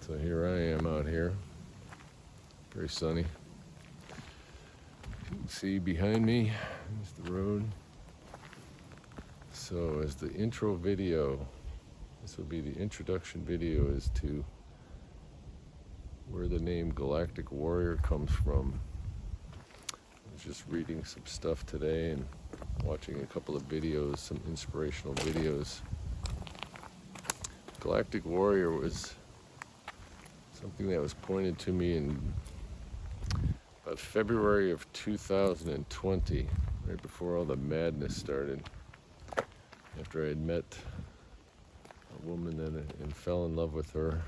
So here I am out here, very sunny. You can see behind me is the road. So as the intro video, this will be the introduction video as to where the name Galactic Warrior comes from. I was just reading some stuff today and watching a couple of videos, some inspirational videos. Galactic Warrior was something that was pointed to me in about February of 2020, right before all the madness started. After I had met a woman and fell in love with her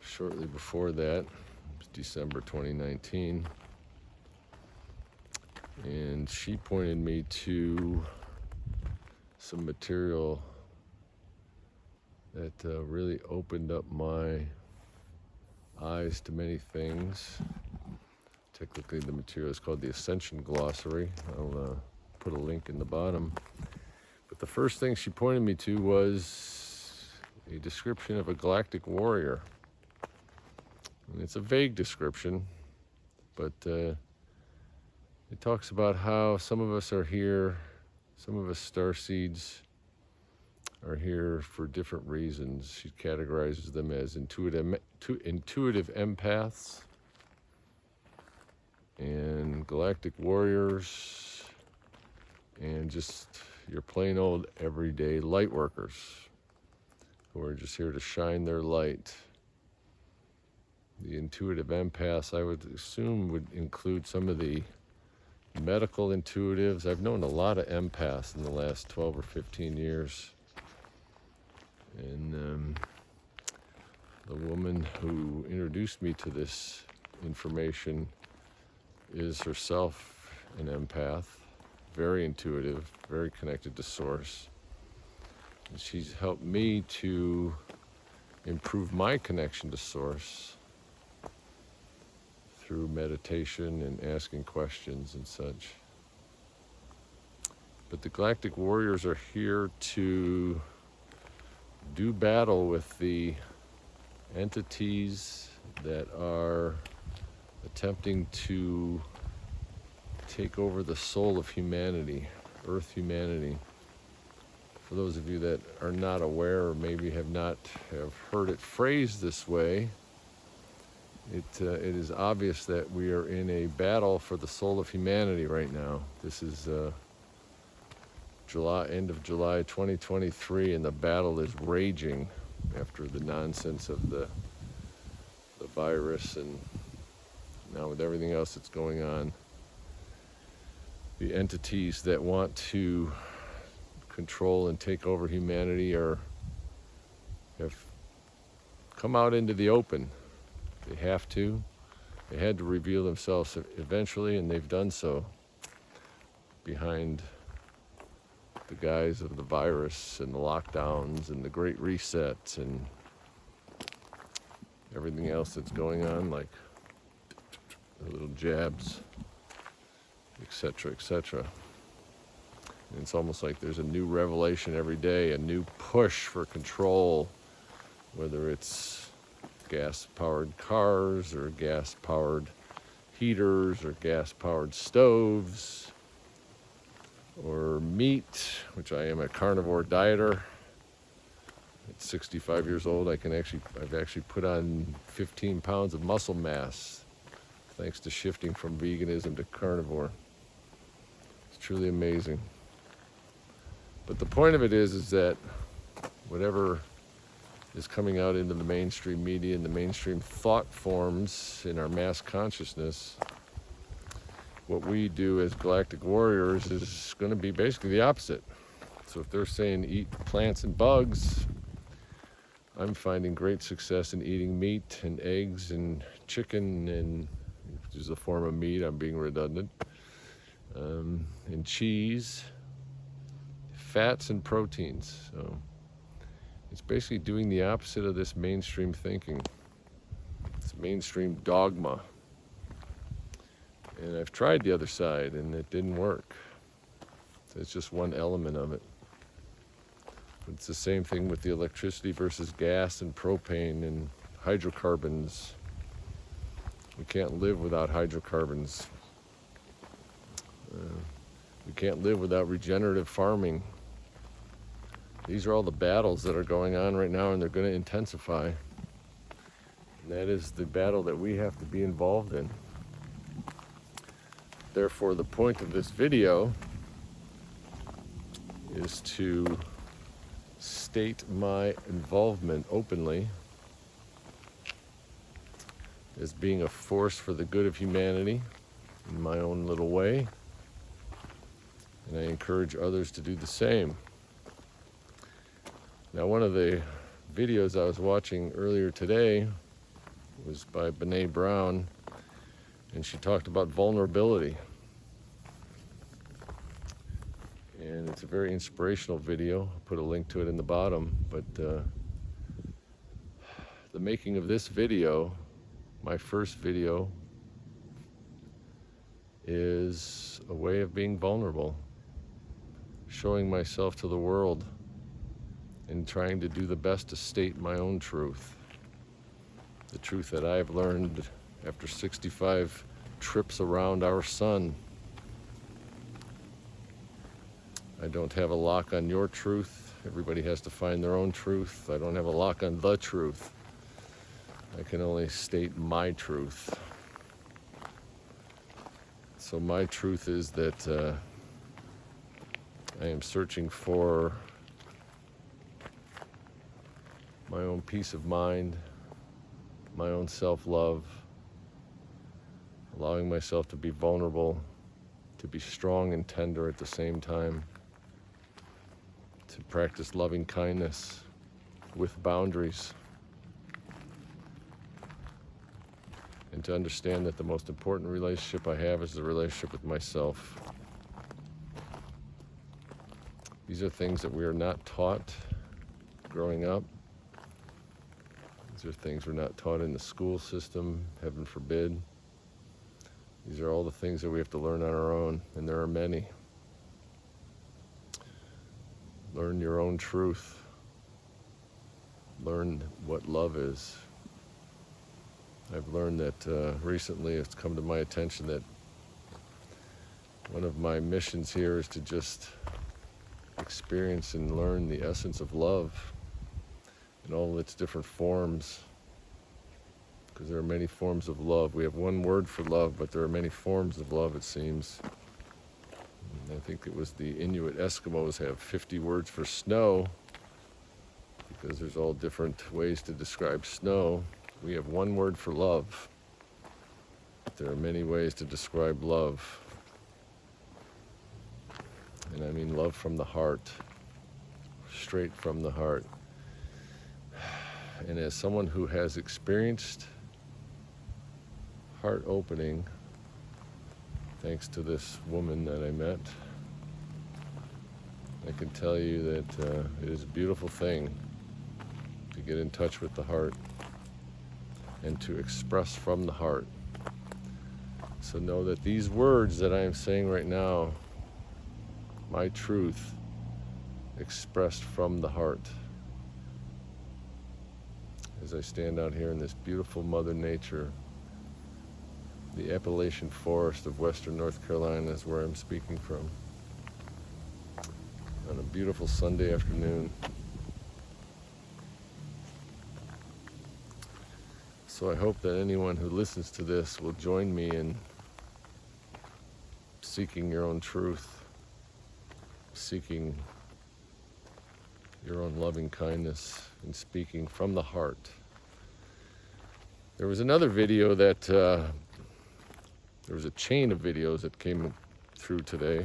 shortly before that, it was December 2019. And she pointed me to some material that really opened up my eyes to many things. Technically, the material is called the Ascension Glossary. I'll put a link in the bottom. But the first thing she pointed me to was a description of a galactic warrior. And it's a vague description, but it talks about how some of us are here, some of us starseeds are here for different reasons. She categorizes them as intuitive empaths and galactic warriors and just your plain old everyday light workers who are just here to shine their light. The intuitive empaths, I would assume, would include some of the medical intuitives. I've known a lot of empaths in the last 12 or 15 years. And the woman who introduced me to this information is herself an empath, very intuitive, very connected to source. And she's helped me to improve my connection to source through meditation and asking questions and such. But the Galactic Warriors are here to do battle with the entities that are attempting to take over the soul of humanity, Earth humanity. For those of you that are not aware or maybe have heard it phrased this way, it is obvious that we are in a battle for the soul of humanity right now. This is end of July 2023, and the battle is raging after the nonsense of the virus, and now with everything else that's going on. The entities that want to control and take over humanity have come out into the open. They have to. They had to reveal themselves eventually, and they've done so behind the guise of the virus and the lockdowns and the Great Reset and everything else that's going on, like the little jabs, etc., etc. And it's almost like there's a new revelation every day, a new push for control, whether it's gas-powered cars or gas-powered heaters or gas-powered stoves, or meat, which I am a carnivore dieter. At 65 years old, I've actually put on 15 pounds of muscle mass thanks to shifting from veganism to carnivore. It's truly amazing. But the point of it is that whatever is coming out into the mainstream media and the mainstream thought forms in our mass consciousness, what we do as Galactic Warriors is going to be basically the opposite. So if they're saying eat plants and bugs, I'm finding great success in eating meat and eggs and chicken, and which is a form of meat, I'm being redundant, and cheese, fats and proteins. So it's basically doing the opposite of this mainstream thinking. It's mainstream dogma. And I've tried the other side and it didn't work. So it's just one element of it. It's the same thing with the electricity versus gas and propane and hydrocarbons. We can't live without hydrocarbons. We can't live without regenerative farming. These are all the battles that are going on right now, and they're going to intensify. And that is the battle that we have to be involved in. Therefore, the point of this video is to state my involvement openly as being a force for the good of humanity in my own little way, and I encourage others to do the same. Now, one of the videos I was watching earlier today was by Brene Brown, and she talked about vulnerability. And it's a very inspirational video. I'll put a link to it in the bottom. But the making of this video, my first video, is a way of being vulnerable, showing myself to the world and trying to do the best to state my own truth. The truth that I've learned after 65 trips around our sun. I don't have a lock on your truth. Everybody has to find their own truth. I don't have a lock on the truth. I can only state my truth. So my truth is that I am searching for my own peace of mind, my own self-love, allowing myself to be vulnerable, to be strong and tender at the same time, to practice loving kindness with boundaries, and to understand that the most important relationship I have is the relationship with myself. These are things that we are not taught growing up. These are things we're not taught in the school system, heaven forbid. These are all the things that we have to learn on our own, and there are many. Learn your own truth. Learn what love is. I've learned that recently it's come to my attention that one of my missions here is to just experience and learn the essence of love in all its different forms, because there are many forms of love. We have one word for love, but there are many forms of love, it seems. And I think it was the Inuit Eskimos have 50 words for snow, because there's all different ways to describe snow. We have one word for love. There are many ways to describe love. And I mean love from the heart, straight from the heart. And as someone who has experienced heart opening, thanks to this woman that I met, I can tell you that it is a beautiful thing to get in touch with the heart and to express from the heart. So know that these words that I am saying right now, my truth expressed from the heart. As I stand out here in this beautiful Mother Nature, the Appalachian Forest of Western North Carolina is where I'm speaking from, on a beautiful Sunday afternoon. So I hope that anyone who listens to this will join me in seeking your own truth, seeking your own loving kindness, and speaking from the heart. There was another video that, there was a chain of videos that came through today,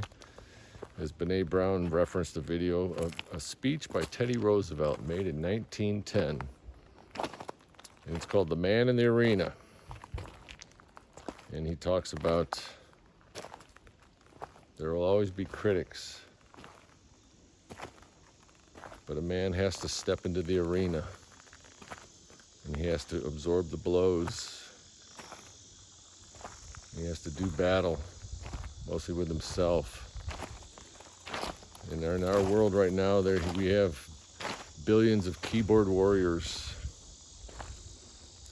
as Brene Brown referenced a video of a speech by Teddy Roosevelt made in 1910. And it's called The Man in the Arena. And he talks about there will always be critics, but a man has to step into the arena, and he has to absorb the blows. He has to do battle, mostly with himself. And in our world right now, we have billions of keyboard warriors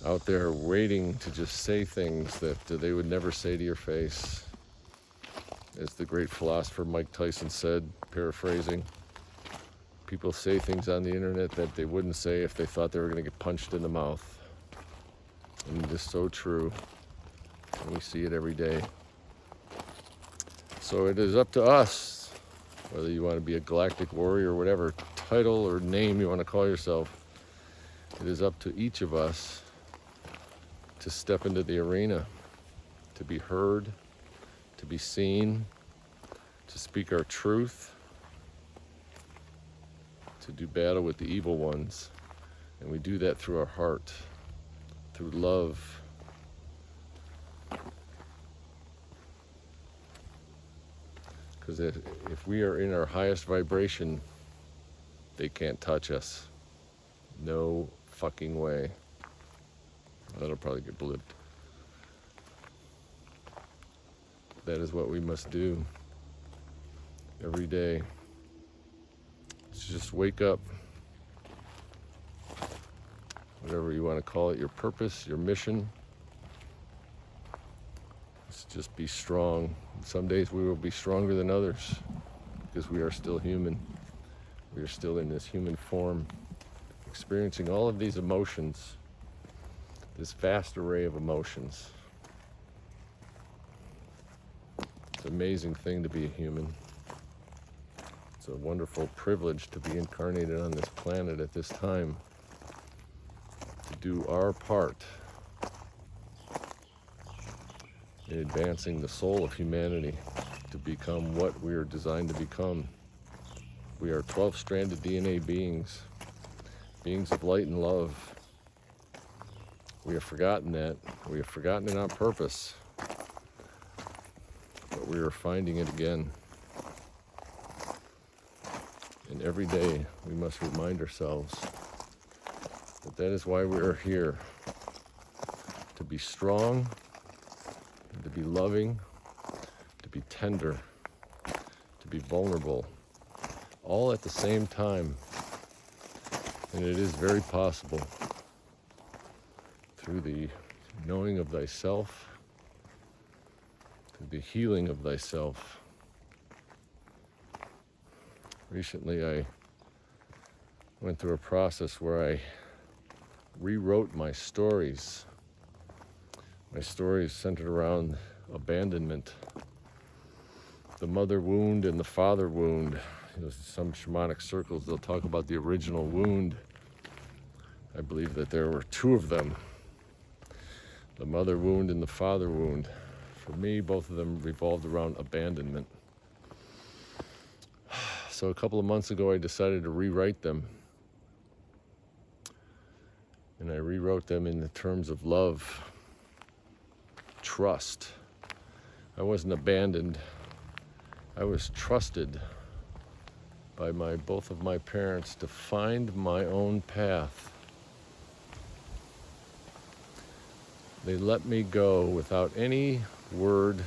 out there waiting to just say things that they would never say to your face. As the great philosopher Mike Tyson said, paraphrasing, people say things on the internet that they wouldn't say if they thought they were going to get punched in the mouth. And it is so true. And we see it every day. So it is up to us, whether you want to be a Galactic Warrior or whatever title or name you want to call yourself, it is up to each of us to step into the arena, to be heard, to be seen, to speak our truth, to do battle with the evil ones. And we do that through our heart, through love. Because if we are in our highest vibration, they can't touch us. No fucking way. That'll probably get blipped. That is what we must do every day. Let's just wake up. Whatever you want to call it, your purpose, your mission. Let's just be strong. Some days we will be stronger than others because we are still human. We are still in this human form, experiencing all of these emotions, this vast array of emotions. It's an amazing thing to be a human. It's a wonderful privilege to be incarnated on this planet at this time, to do our part in advancing the soul of humanity to become what we are designed to become. We are 12-stranded DNA beings, beings of light and love. We have forgotten that. We have forgotten it on purpose, but we are finding it again. And every day we must remind ourselves that that is why we are here, to be strong, to be loving, to be tender, to be vulnerable, all at the same time. And it is very possible through the knowing of thyself, through the healing of thyself. Recently I went through a process where I rewrote my stories. My stories centered around abandonment, the mother wound and the father wound. You know, some shamanic circles, they'll talk about the original wound. I believe that there were two of them, the mother wound and the father wound. For me, both of them revolved around abandonment. So a couple of months ago, I decided to rewrite them. And I rewrote them in the terms of love, trust. I wasn't abandoned. I was trusted by both of my parents to find my own path. They let me go without any word,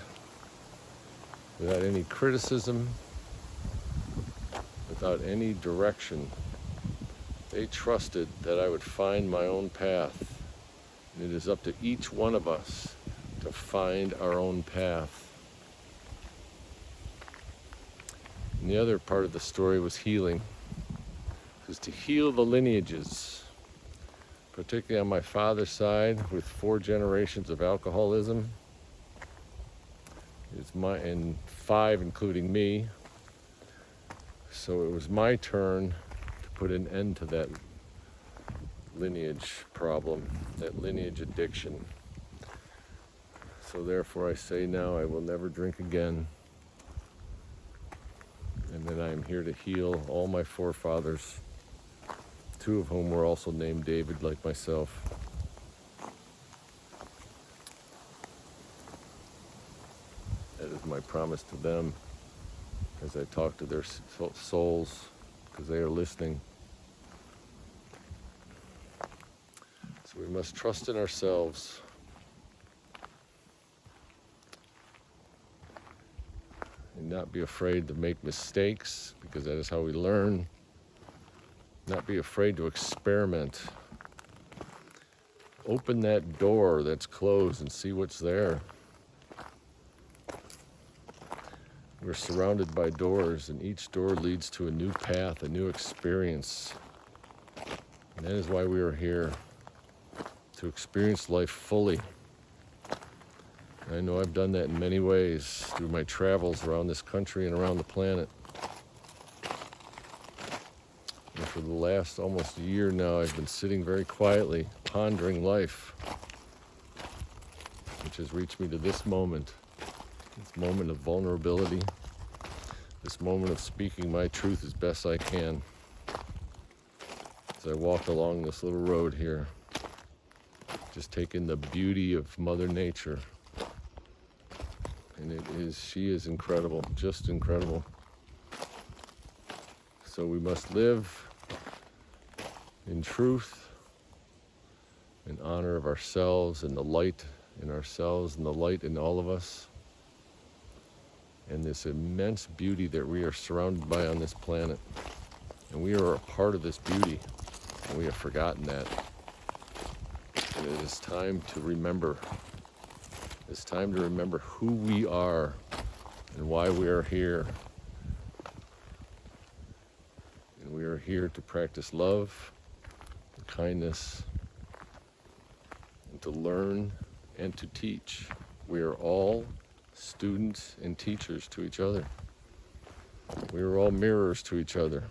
without any criticism, without any direction. They trusted that I would find my own path. And it is up to each one of us to find our own path. And the other part of the story was healing. It was to heal the lineages, particularly on my father's side, with 4 generations of alcoholism. And 5 including me. So it was my turn to put an end to that lineage problem, that lineage addiction. So therefore I say now I will never drink again. And that I am here to heal all my forefathers, 2 of whom were also named David like myself. That is my promise to them as I talk to their souls, because they are listening. So we must trust in ourselves. And not be afraid to make mistakes, because that is how we learn. Not be afraid to experiment. Open that door that's closed and see what's there. We're surrounded by doors, and each door leads to a new path, a new experience. And that is why we are here, to experience life fully. And I know I've done that in many ways through my travels around this country and around the planet. And for the last almost a year now, I've been sitting very quietly, pondering life, which has reached me to this moment of vulnerability, this moment of speaking my truth as best I can. As I walk along this little road here, just taking the beauty of Mother Nature. And she is incredible, just incredible. So we must live in truth, in honor of ourselves and the light in ourselves and the light in all of us, and this immense beauty that we are surrounded by on this planet. And we are a part of this beauty, and we have forgotten that. And it is time to remember. It's time to remember who we are and why we are here. And we are here to practice love and kindness, and to learn and to teach. We are all students and teachers to each other. We are all mirrors to each other.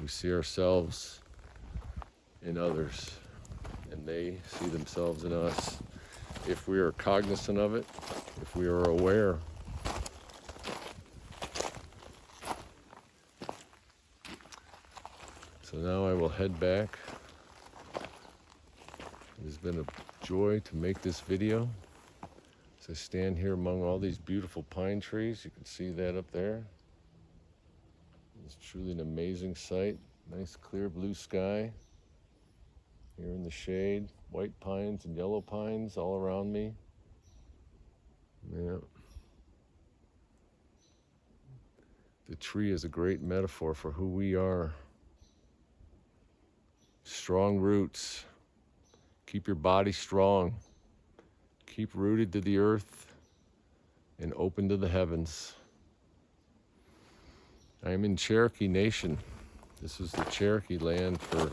We see ourselves in others, and they see themselves in us. If we are cognizant of it, if we are aware. So now I will head back. It has been a joy to make this video. As I stand here among all these beautiful pine trees, you can see that up there. It's truly an amazing sight. Nice clear blue sky. Here in the shade, white pines and yellow pines all around me. Yeah. The tree is a great metaphor for who we are. Strong roots. Keep your body strong. Keep rooted to the earth and open to the heavens. I am in Cherokee Nation. This is the Cherokee land for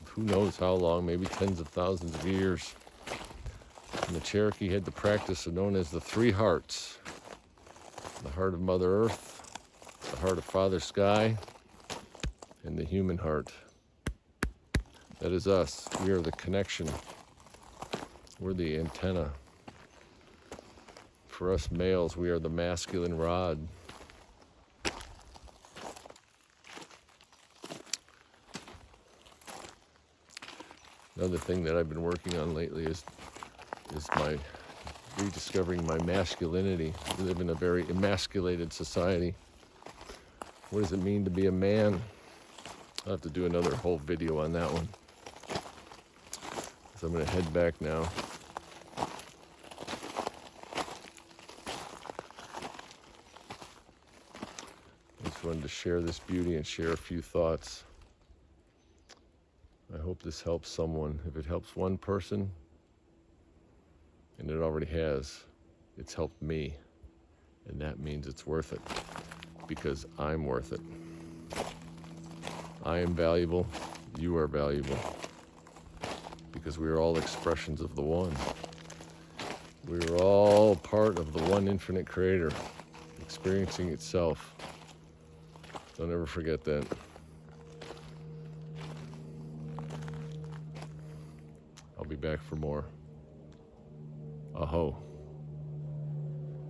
who knows how long, maybe tens of thousands of years. And the Cherokee had the practice known as the three hearts. The heart of Mother Earth, the heart of Father Sky, and the human heart. That is us. We are the connection. We're the antenna. For us males, we are the masculine rod. Another thing that I've been working on lately is my rediscovering my masculinity. We live in a very emasculated society. What does it mean to be a man? I'll have to do another whole video on that one. So I'm going to head back now. I just wanted to share this beauty and share a few thoughts. I hope this helps someone. If it helps one person, and it already has, it's helped me. And that means it's worth it, because I'm worth it. I am valuable, you are valuable, because we are all expressions of the one. We are all part of the one infinite creator, experiencing itself. Don't ever forget that. I'll be back for more. Aho.